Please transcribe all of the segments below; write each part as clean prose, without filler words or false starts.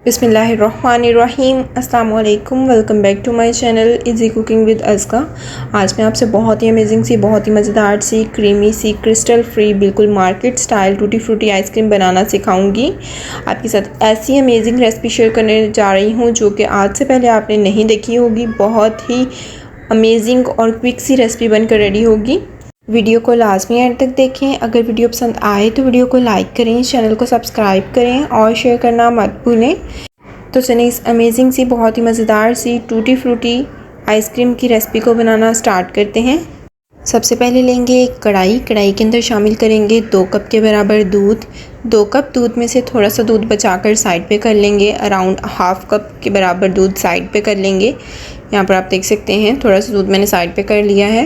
बिस्मिल्लाहिर्रहमानिर्रहीम। अस्सलाम वालेकुम। Welcome back to my channel easy cooking with Azka. आज मैं आपसे बहुत ही अमेजिंग सी, बहुत ही मज़ेदार सी, क्रीमी सी, क्रिस्टल फ्री, बिल्कुल market style tutti frutti ice cream बनाना सिखाऊंगी। आपके साथ ऐसी अमेजिंग रेसिपी शेयर करने जा रही हूँ जो कि आज से पहले आपने नहीं देखी होगी। बहुत ही अमेजिंग और क्विक सी रेसिपी बनकर रेडी होगी। वीडियो को लाजमी एंड तक देखें। अगर वीडियो पसंद आए तो वीडियो को लाइक करें, चैनल को सब्सक्राइब करें और शेयर करना मत भूलें। तो चलिए इस अमेजिंग सी, बहुत ही मज़ेदार सी टूटी फ्रूटी आइसक्रीम की रेसिपी को बनाना स्टार्ट करते हैं। सबसे पहले लेंगे एक कढ़ाई के अंदर शामिल करेंगे 2 कप के बराबर दूध। 2 कप दूध में से थोड़ा सा दूध बचाकर साइड पे कर लेंगे। अराउंड हाफ कप के बराबर दूध साइड पे कर लेंगे। यहाँ पर आप देख सकते हैं थोड़ा सा दूध मैंने साइड पे कर लिया है।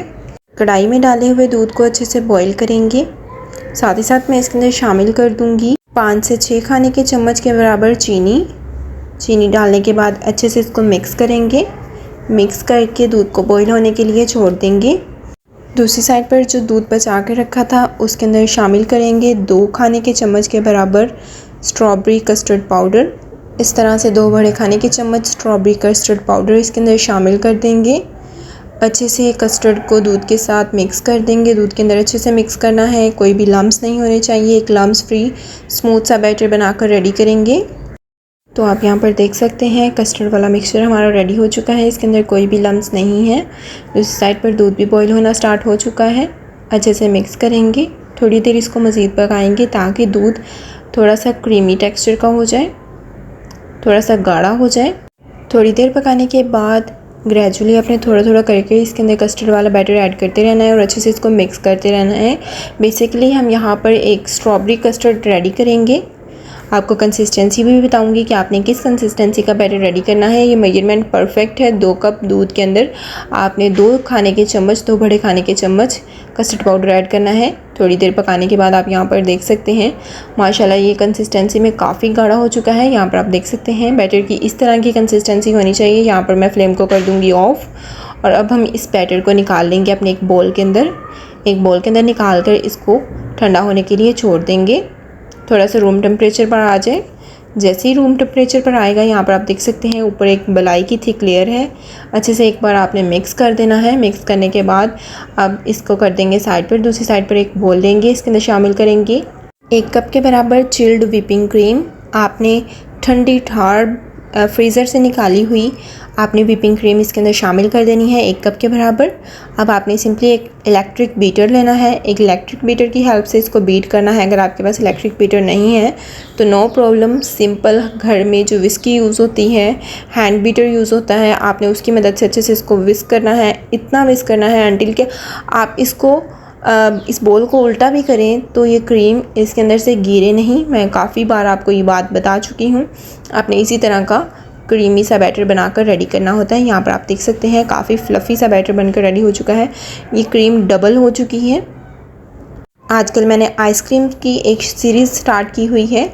कढ़ाई में डाले हुए दूध को अच्छे से बॉईल करेंगे। साथ ही साथ मैं इसके अंदर शामिल कर दूंगी 5 से 6 खाने के चम्मच के बराबर चीनी डालने के बाद अच्छे से इसको मिक्स करेंगे। मिक्स करके दूध को बॉईल होने के लिए छोड़ देंगे। दूसरी साइड पर जो दूध बचा के रखा था उसके अंदर शामिल करेंगे 2 खाने के चम्मच के बराबर स्ट्रॉबेरी कस्टर्ड पाउडर। इस तरह से 2 बड़े खाने के चम्मच स्ट्रॉबेरी कस्टर्ड पाउडर इसके अंदर शामिल कर देंगे। अच्छे से कस्टर्ड को दूध के साथ मिक्स कर देंगे। दूध के अंदर अच्छे से मिक्स करना है, कोई भी लम्स नहीं होने चाहिए। एक लम्स फ्री स्मूथ सा बैटर बनाकर रेडी करेंगे। तो आप यहाँ पर देख सकते हैं कस्टर्ड वाला मिक्सचर हमारा रेडी हो चुका है। इसके अंदर कोई भी लम्स नहीं है। दूसरी साइड पर दूध भी बॉईल होना स्टार्ट हो चुका है। अच्छे से मिक्स करेंगे। थोड़ी देर इसको मज़ीद पकाएंगे ताकि दूध थोड़ा सा क्रीमी टेक्स्चर का हो जाए, थोड़ा सा गाढ़ा हो जाए। थोड़ी देर पकाने के बाद ग्रेजुअली अपने थोड़ा थोड़ा करके इसके अंदर कस्टर्ड वाला बैटर ऐड करते रहना है और अच्छे से इसको मिक्स करते रहना है। बेसिकली हम यहाँ पर एक स्ट्रॉबेरी कस्टर्ड रेडी करेंगे। आपको कंसिस्टेंसी भी बताऊंगी कि आपने किस कंसिस्टेंसी का बैटर रेडी करना है। ये मेजरमेंट परफेक्ट है। 2 कप दूध के अंदर आपने 2 खाने के चम्मच, 2 बड़े खाने के चम्मच कस्टर्ड पाउडर ऐड करना है। थोड़ी देर पकाने के बाद आप यहाँ पर देख सकते हैं माशाल्लाह ये कंसिस्टेंसी में काफ़ी गाढ़ा हो चुका है। यहाँ पर आप देख सकते हैं बैटर की इस तरह की कंसिस्टेंसी होनी चाहिए। यहाँ पर मैं फ्लेम को कर दूँगी ऑफ़ और अब हम इस बैटर को निकाल लेंगे अपने एक बोल के अंदर। एक बोल के अंदर निकाल कर इसको ठंडा होने के लिए छोड़ देंगे। थोड़ा सा रूम टेम्परेचर पर आ जाए। जैसे ही रूम टेम्परेचर पर आएगा यहाँ पर आप देख सकते हैं ऊपर एक मलाई की थिक लेयर है। अच्छे से एक बार आपने मिक्स कर देना है। मिक्स करने के बाद अब इसको कर देंगे साइड पर। दूसरी साइड पर एक बोल लेंगे, इसके अंदर शामिल करेंगे 1 कप के बराबर चिल्ड व्हिपिंग क्रीम। आपने ठंडी ठार फ्रीज़र से निकाली हुई आपने व्हिपिंग क्रीम इसके अंदर शामिल कर देनी है 1 कप के बराबर। अब आपने सिंपली एक इलेक्ट्रिक बीटर लेना है। एक इलेक्ट्रिक बीटर की हेल्प से इसको बीट करना है। अगर आपके पास इलेक्ट्रिक बीटर नहीं है तो नो प्रॉब्लम, सिंपल घर में जो विस्की यूज़ होती है, हैंड बीटर यूज़ होता है, आपने उसकी मदद से अच्छे से इसको विस्क करना है। इतना विस्क करना है अंटिल के आप इसको इस बोल को उल्टा भी करें तो ये क्रीम इसके अंदर से गिरे नहीं। मैं काफ़ी बार आपको ये बात बता चुकी हूँ। आपने इसी तरह का क्रीमी सा बैटर बनाकर रेडी करना होता है। यहाँ पर आप देख सकते हैं काफ़ी फ्लफ़ी सा बैटर बनकर रेडी हो चुका है। ये क्रीम डबल हो चुकी है। आजकल मैंने आइसक्रीम की एक सीरीज़ स्टार्ट की हुई है।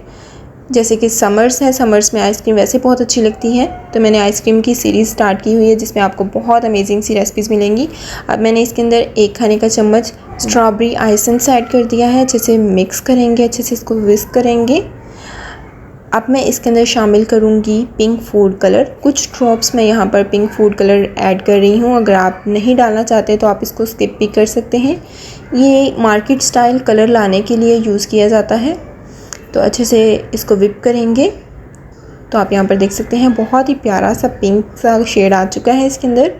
जैसे कि समर्स है, समर्स में आइसक्रीम वैसे बहुत अच्छी लगती है, तो मैंने आइसक्रीम की सीरीज़ स्टार्ट की हुई है जिसमें आपको बहुत अमेजिंग सी रेसिपीज़ मिलेंगी। अब मैंने इसके अंदर 1 खाने का चम्मच स्ट्रॉबेरी एसेंस ऐड कर दिया है। अच्छे से मिक्स करेंगे, अच्छे से इसको विस्क करेंगे। अब मैं इसके अंदर शामिल करूँगी पिंक फूड कलर। कुछ ड्रॉप्स मैं यहाँ पर पिंक फूड कलर ऐड कर रही हूँ। अगर आप नहीं डालना चाहते तो आप इसको स्किप भी कर सकते हैं। ये मार्केट स्टाइल कलर लाने के लिए यूज़ किया जाता है। तो अच्छे से इसको विप करेंगे। तो आप यहाँ पर देख सकते हैं बहुत ही प्यारा सा पिंक सा शेड आ चुका है इसके अंदर।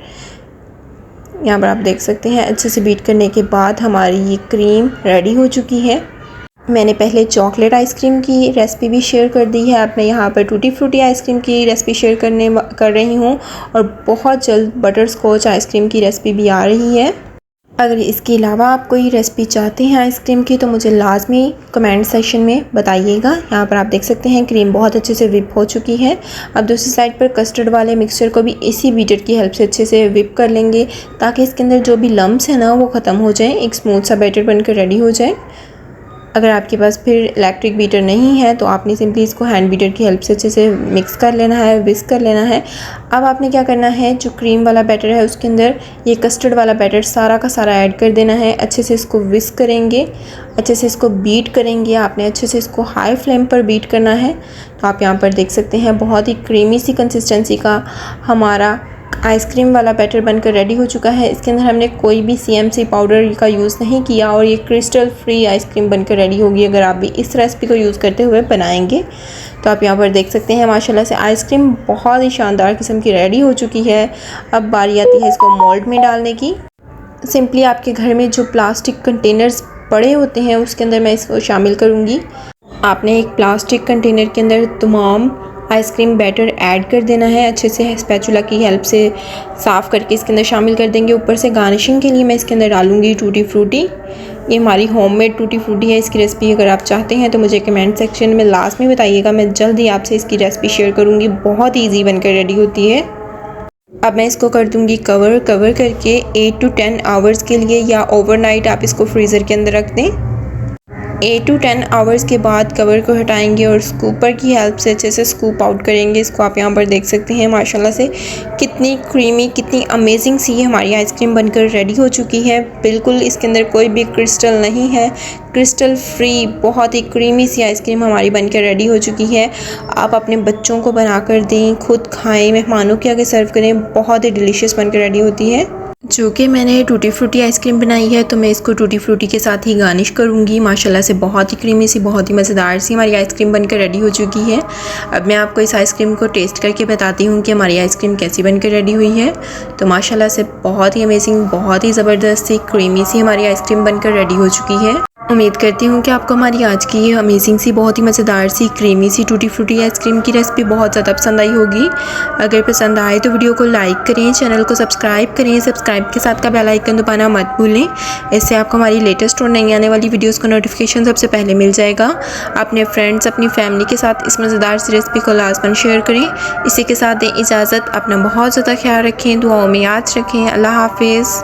यहाँ पर आप देख सकते हैं अच्छे से बीट करने के बाद हमारी ये क्रीम रेडी हो चुकी है। मैंने पहले चॉकलेट आइसक्रीम की रेसिपी भी शेयर कर दी है। अब मैं यहाँ पर टूटी फ्रूटी आइसक्रीम की रेसिपी शेयर कर रही हूँ और बहुत जल्द बटर स्कॉच आइसक्रीम की रेसिपी भी आ रही है। अगर इसके अलावा आप कोई रेसिपी चाहते हैं आइसक्रीम की तो मुझे लाजमी कमेंट सेक्शन में बताइएगा। यहाँ पर आप देख सकते हैं क्रीम बहुत अच्छे से विप हो चुकी है। अब दूसरी साइड पर कस्टर्ड वाले मिक्सचर को भी इसी बीटर की हेल्प से अच्छे से विप कर लेंगे ताकि इसके अंदर जो भी लम्स है ना वो ख़त्म हो जाए, एक स्मूथ सा बैटर बनकर रेडी हो जाए। अगर आपके पास फिर इलेक्ट्रिक बीटर नहीं है तो आपने सिंपली इसको हैंड बीटर की हेल्प से अच्छे से मिक्स कर लेना है, विस्क कर लेना है। अब आपने क्या करना है, जो क्रीम वाला बैटर है उसके अंदर ये कस्टर्ड वाला बैटर सारा का सारा ऐड कर देना है। अच्छे से इसको विस्क करेंगे, अच्छे से इसको बीट करेंगे। आपने अच्छे से इसको हाई फ्लेम पर बीट करना है। तो आप यहाँ पर देख सकते हैं बहुत ही क्रीमी सी कंसिस्टेंसी का हमारा आइसक्रीम वाला बैटर बनकर रेडी हो चुका है। इसके अंदर हमने कोई भी CMC पाउडर का यूज़ नहीं किया और ये क्रिस्टल फ्री आइसक्रीम बनकर रेडी होगी अगर आप भी इस रेसिपी को यूज़ करते हुए बनाएंगे। तो आप यहाँ पर देख सकते हैं माशाल्लाह से आइसक्रीम बहुत ही शानदार किस्म की रेडी हो चुकी है। अब बारी आती है इसको मोल्ड में डालने की। सिंपली आपके घर में जो प्लास्टिक कंटेनर्स पड़े होते हैं उसके अंदर मैं इसको शामिल करूँगी। आपने एक प्लास्टिक कंटेनर के अंदर तमाम आइसक्रीम बैटर ऐड कर देना है। अच्छे से स्पैचुला की हेल्प से साफ़ करके इसके अंदर शामिल कर देंगे। ऊपर से गार्निशिंग के लिए मैं इसके अंदर डालूंगी टूटी फ्रूटी। ये हमारी होममेड टूटी फ्रूटी है। इसकी रेसिपी अगर आप चाहते हैं तो मुझे कमेंट सेक्शन में लास्ट में बताइएगा, मैं जल्द ही आपसे इसकी रेसिपी शेयर करूँगी। बहुत ईजी बनकर रेडी होती है। अब मैं इसको कर दूँगी कवर करके 8 to 10 आवर्स के लिए, या ओवरनाइट आप इसको फ्रीज़र के अंदर रख दें। 8 to 10 आवर्स के बाद कवर को हटाएंगे और स्कूपर की हेल्प से अच्छे से स्कूप आउट करेंगे। इसको आप यहाँ पर देख सकते हैं माशाल्लाह से कितनी क्रीमी, कितनी अमेजिंग सी हमारी आइसक्रीम बनकर रेडी हो चुकी है। बिल्कुल इसके अंदर कोई भी क्रिस्टल नहीं है, क्रिस्टल फ्री बहुत ही क्रीमी सी आइसक्रीम हमारी बनकर रेडी हो चुकी है। आप अपने बच्चों को बनाकर दें, खुद खाएं, मेहमानों के आगे सर्व करें। बहुत ही डिलीशियस बनकर रेडी होती है। जो कि मैंने टूटी फ्रूटी आइसक्रीम बनाई है तो मैं इसको टूटी फ्रूटी के साथ ही गार्निश करूँगी। माशाल्लाह से बहुत ही क्रीमी सी, बहुत ही मज़ेदार सी हमारी आइसक्रीम बनकर रेडी हो चुकी है। अब मैं आपको इस आइसक्रीम को टेस्ट करके बताती हूँ कि हमारी आइसक्रीम कैसी बनकर रेडी हुई है। तो माशाल्लाह से बहुत ही अमेजिंग, बहुत ही ज़बरदस्त सी क्रीमी सी हमारी आइसक्रीम बनकर रेडी हो चुकी है। उम्मीद करती हूँ कि आपको हमारी आज की ये अमेजिंग सी, बहुत ही मज़ेदार सी क्रीमी सी टूटी फ्रूटी आइसक्रीम की रेसिपी बहुत ज़्यादा पसंद आई होगी। अगर पसंद आए तो वीडियो को लाइक करें, चैनल को सब्सक्राइब करें। सब्सक्राइब के साथ का बेल आइकन दबाना मत भूलें। इससे आपको हमारी लेटेस्ट और नई आने वाली वीडियोज़ का नोटिफिकेशन सबसे पहले मिल जाएगा। अपने फ्रेंड्स, अपनी फैमिली के साथ इस मज़ेदार सी रेसिपी को लाजमन शेयर करें। इसी के साथ दें इजाज़त। अपना बहुत ज़्यादा ख्याल रखें, दुआओं में याद रखें। अल्लाह हाफिज़।